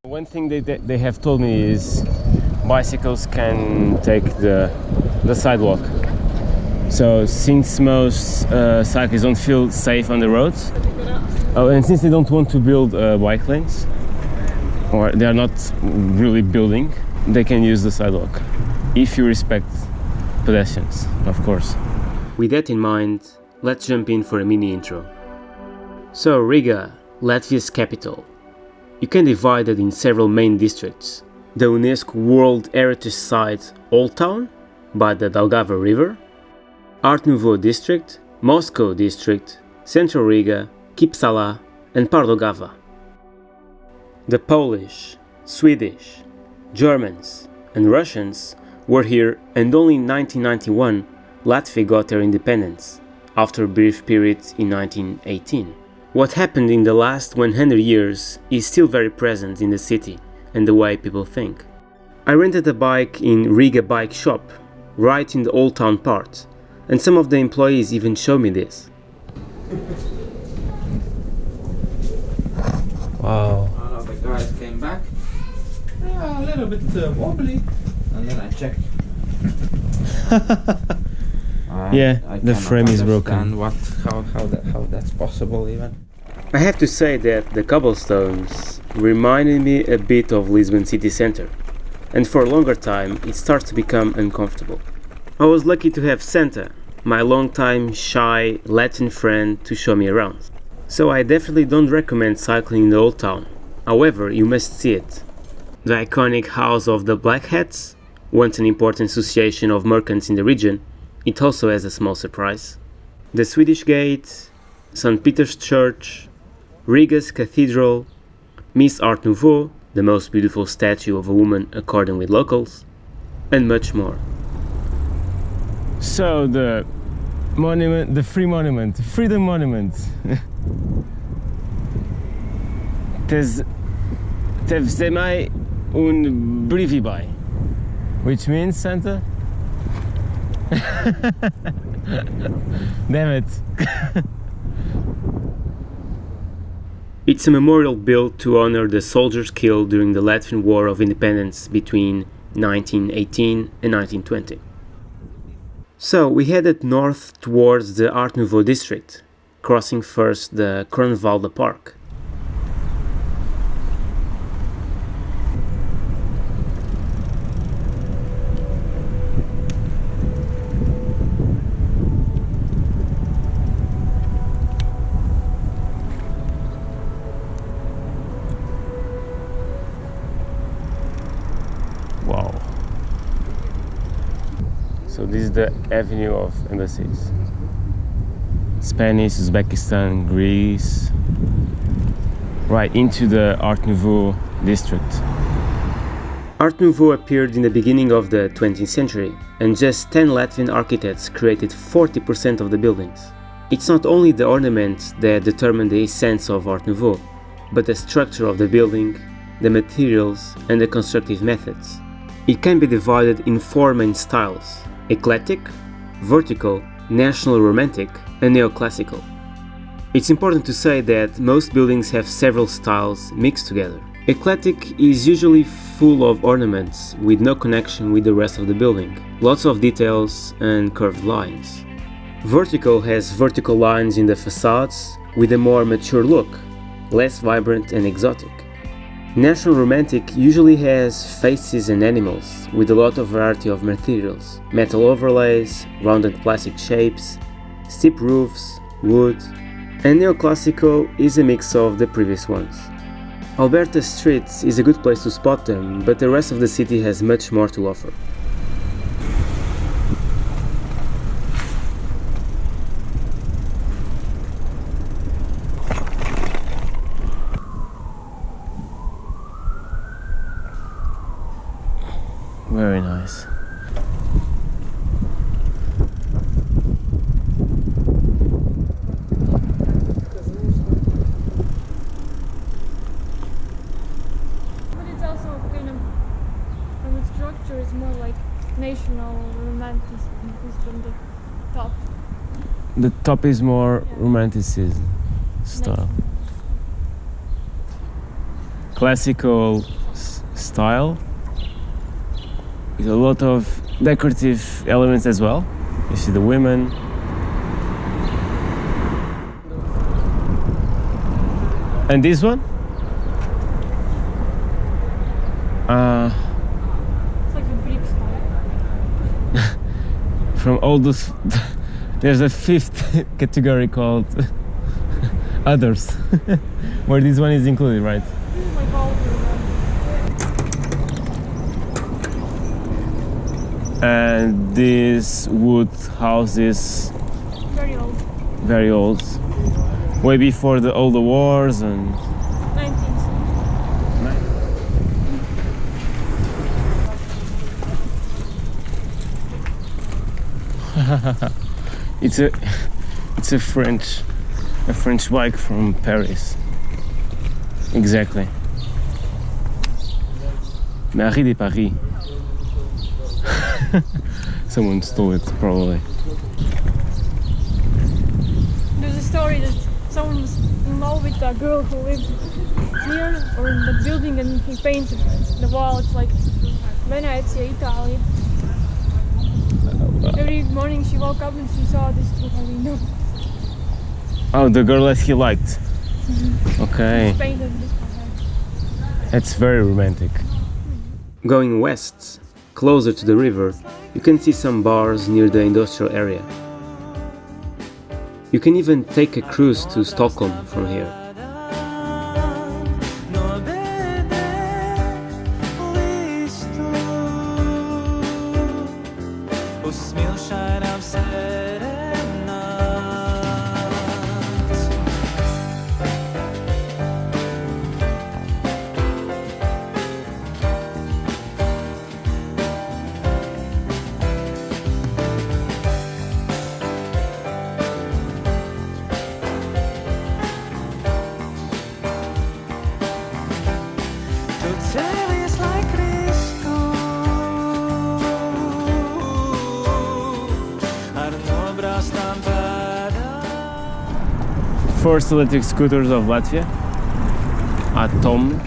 One thing they have told me is bicycles can take the sidewalk. So since most cyclists don't feel safe on the roads, and since they don't want to build bike lanes, or they are not really building, they can use the sidewalk, if you respect pedestrians, of course. With that in mind, let's jump in for a mini intro. So Riga, Latvia's capital. You can divide it in several main districts. The UNESCO World Heritage Site Old Town, by the Daugava River, Art Nouveau district, Moscow district, Central Riga, Kipsala and Pardaugava. The Polish, Swedish, Germans and Russians were here, and only in 1991 Latvia got their independence, after a brief period in 1918. What happened in the last 100 years is still very present in the city and the way people think. I rented a bike in Riga Bike Shop, right in the Old Town part, and some of the employees even showed me this. Wow. One of the guys came back, a little bit wobbly, and then I checked. The frame is broken. How that's possible even. I have to say that the cobblestones reminded me a bit of Lisbon city center, and for a longer time it starts to become uncomfortable. I was lucky to have Santa, my longtime shy Latin friend, to show me around. So I definitely don't recommend cycling in the old town. However, you must see it. The iconic House of the Black Hats, once an important association of merchants in the region, it also has a small surprise. The Swedish Gate, St. Peter's Church, Riga's Cathedral, Miss Art Nouveau, the most beautiful statue of a woman according with locals, and much more. So the monument, the Freedom Monument. Teve mai brivibai, which means, Santa? Damn it. It's a memorial built to honor the soldiers killed during the Latvian War of Independence between 1918 and 1920. So we headed north towards the Art Nouveau district, crossing first the Kronvalda Park. Wow. So this is the avenue of embassies. Spanish, Uzbekistan, Greece, right into the Art Nouveau district. Art Nouveau appeared in the beginning of the 20th century, and just 10 Latvian architects created 40% of the buildings. It's not only the ornaments that determine the essence of Art Nouveau, but the structure of the building, the materials, and the constructive methods. It can be divided in four main styles: eclectic, vertical, national romantic, and neoclassical. It's important to say that most buildings have several styles mixed together. Eclectic is usually full of ornaments with no connection with the rest of the building, lots of details and curved lines. Vertical has vertical lines in the facades with a more mature look, less vibrant and exotic. National romantic usually has faces and animals with a lot of variety of materials, metal overlays, rounded plastic shapes, steep roofs, wood, and neoclassical is a mix of the previous ones. Alberta Street is a good place to spot them, but the rest of the city has much more to offer. Very nice. But it's also kind of, from the structure, it's more like national romanticism than the top. The top is more romanticism style. classical style with a lot of decorative elements as well. You see the women. And this one? It's like a Greek style. From all those, there's a fifth category called others, where this one is included, right? This is like all of them. And this wood house is Very old. very old, way before all the wars and 19th century. it's a French bike from Paris. Exactly. Marie de Paris. Someone stole it, probably. There's a story that someone was in love with a girl who lived here or in the building, and he painted the wall. It's like Venezia, Italy. Every morning she woke up and she saw this through her window. Oh, the girl that he liked. Okay. He painted this for her. It's very romantic. Going west, closer to the river, you can see some bars near the industrial area. You can even take a cruise to Stockholm from here. First electric scooters of Latvia, Atom.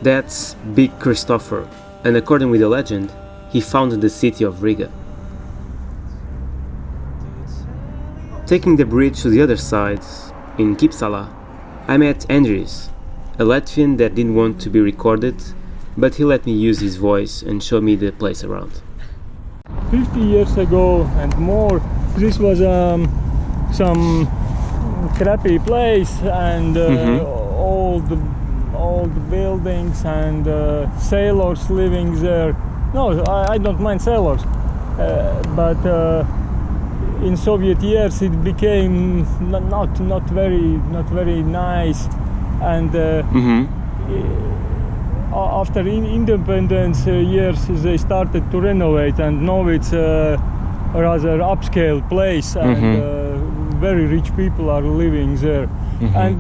That's Big Christopher, and according with the legend, he founded the city of Riga. Taking the bridge to the other side, in Kipsala, I met Andrejs, a Latvian that didn't want to be recorded, but he let me use his voice and show me the place around. 50 years ago and more, this was some crappy place, and all the buildings and sailors living there. No, I don't mind sailors, but in Soviet years it became not very nice, and after independence years they started to renovate, and now it's a rather upscale place, and very rich people are living there.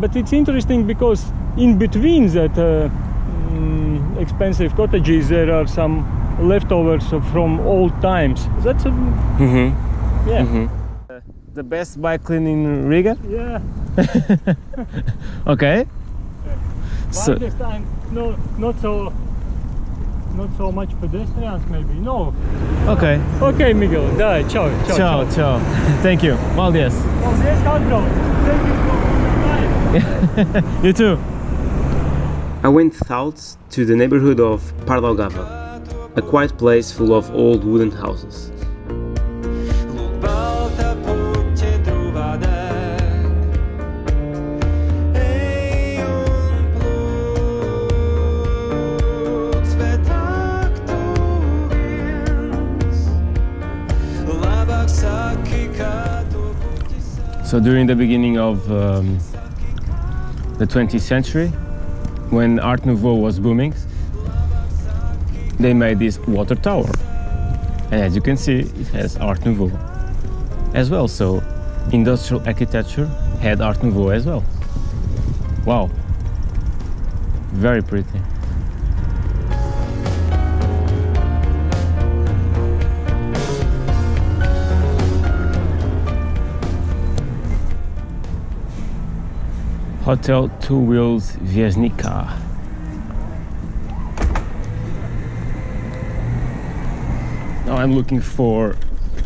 But it's interesting because in between that expensive cottages there are some leftovers from old times. That's a The best bike lane in Riga? yeah. Okay. By this time, no, not so much pedestrians, maybe. No. Okay. Okay, Miguel. Dai, ciao. Ciao, ciao. Thank you. Paldies. Oh, yes, Andrejs. Thank you for your time. You too. I went south to the neighborhood of Pardaugava, a quiet place full of old wooden houses. So during the beginning of the 20th century, when Art Nouveau was booming, they made this water tower. And as you can see, it has Art Nouveau as well. So industrial architecture had Art Nouveau as well. Wow, very pretty. Hotel Two Wheels Viesnica. Now I'm looking for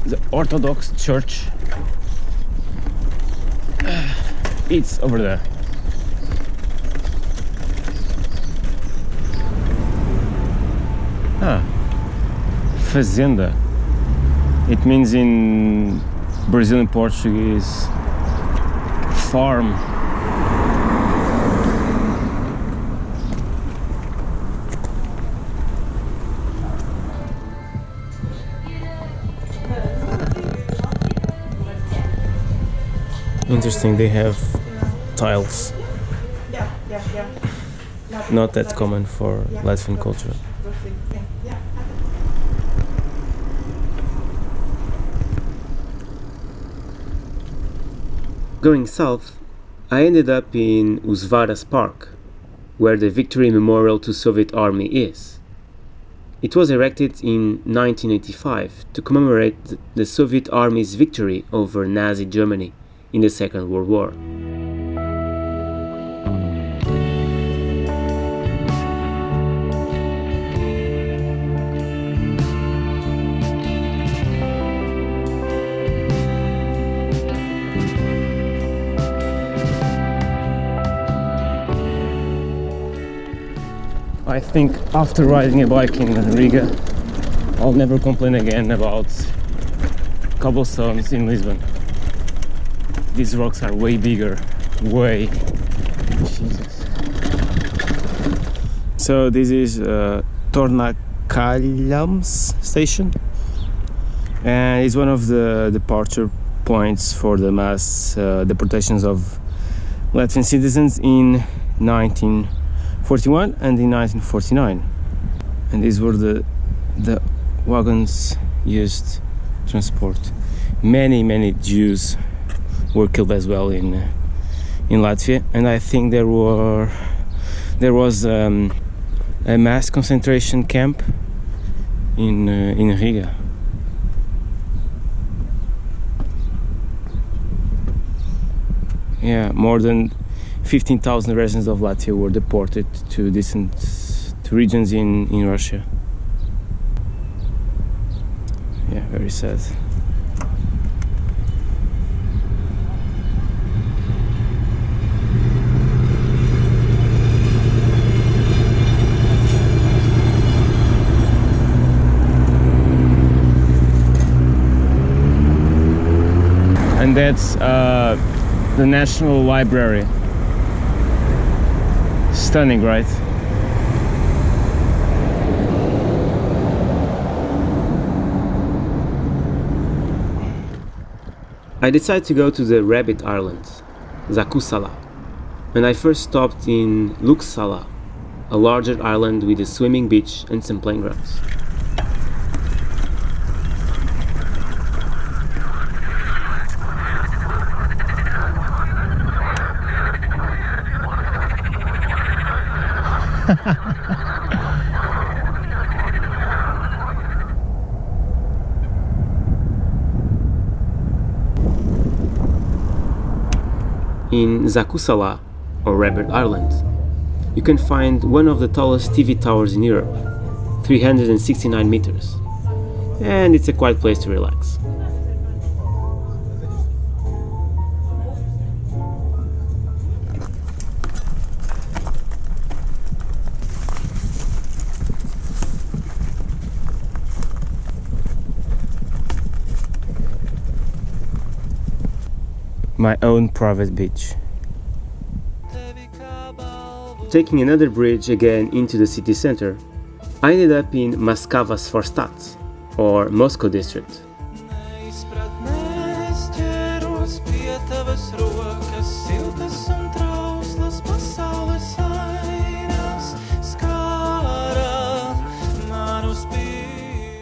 the Orthodox Church. It's over there. Fazenda. It means in Brazilian Portuguese farm. Interesting, they have tiles. Not that common for Latvian culture. Going south, I ended up in Uzvaras Park, where the Victory Memorial to Soviet Army is. It was erected in 1985 to commemorate the Soviet Army's victory over Nazi Germany in the Second World War. I think after riding a bike in Riga, I'll never complain again about cobblestones in Lisbon. These rocks are way bigger, way. Jesus. So this is Tornakalams station, and it's one of the departure points for the mass deportations of Latvian citizens in 1941 and in 1949, and these were the wagons used to transport. Many Jews were killed as well in Latvia, and I think there was a mass concentration camp in Riga. Yeah, more than 15,000 residents of Latvia were deported to regions in Russia. Yeah, very sad. And that's the National Library. Stunning, right? I decided to go to the Rabbit Island, Kipsala, and I first stopped in Luksala, a larger island with a swimming beach and some playgrounds. In Kipsala, or Rabbit Island, you can find one of the tallest TV towers in Europe, 369 meters, and it's a quiet place to relax. My own private beach. Taking another bridge again into the city center, I ended up in Maskavas Forstadt, or Moscow district.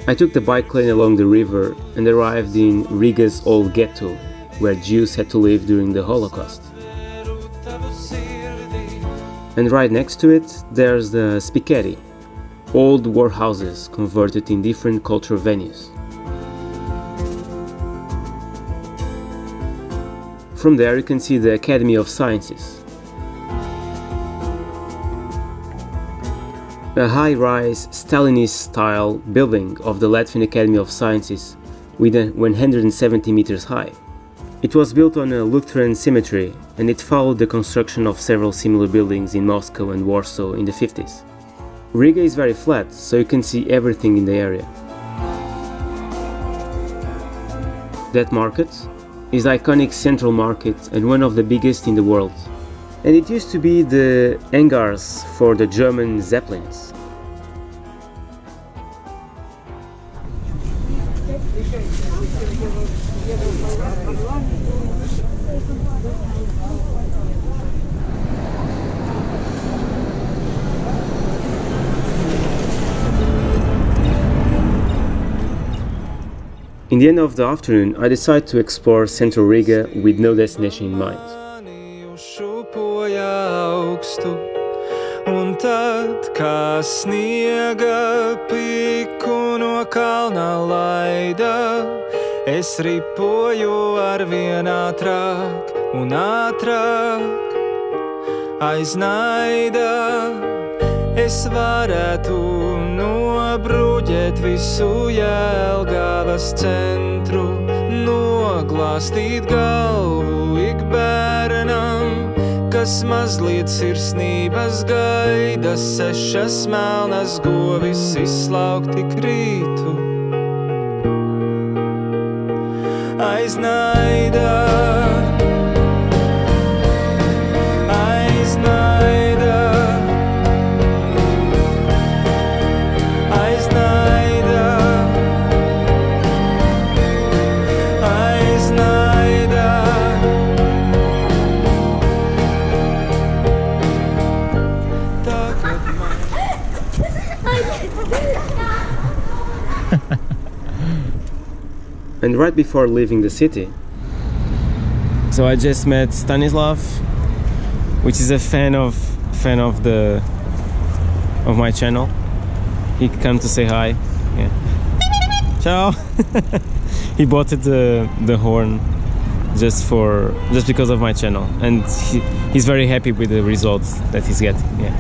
I took the bike lane along the river and arrived in Riga's old ghetto, where Jews had to live during the Holocaust. And right next to it, there's the Spaghetti, old war houses converted in different cultural venues. From there you can see the Academy of Sciences, a high-rise Stalinist-style building of the Latvian Academy of Sciences with 170 meters high. It was built on a Lutheran cemetery and it followed the construction of several similar buildings in Moscow and Warsaw in the 50s. Riga is very flat, so you can see everything in the area. That market is the iconic central market and one of the biggest in the world. And it used to be the hangars for the German Zeppelins. In the end of the afternoon, I decided to explore central Riga with no destination in mind. Un tad, kā sniega piku no kalna laida, es ripoju arvien ātrāk un ātrāk. Aiz naida es varētu nobruģēt visu Jelgavas centru, noglāstīt galvu ik bērnam, kas mazliet sirsnības gaida, sešas melnas govis izslaukti krītu. Aiz naida, aiz naida, aiz naida, aiz naida. And right before leaving the city, So I just met Stanislav, which is a fan of my channel. He came to say hi. Yeah. Ciao. He bought the horn just because of my channel, and he's very happy with the results that he's getting. Yeah.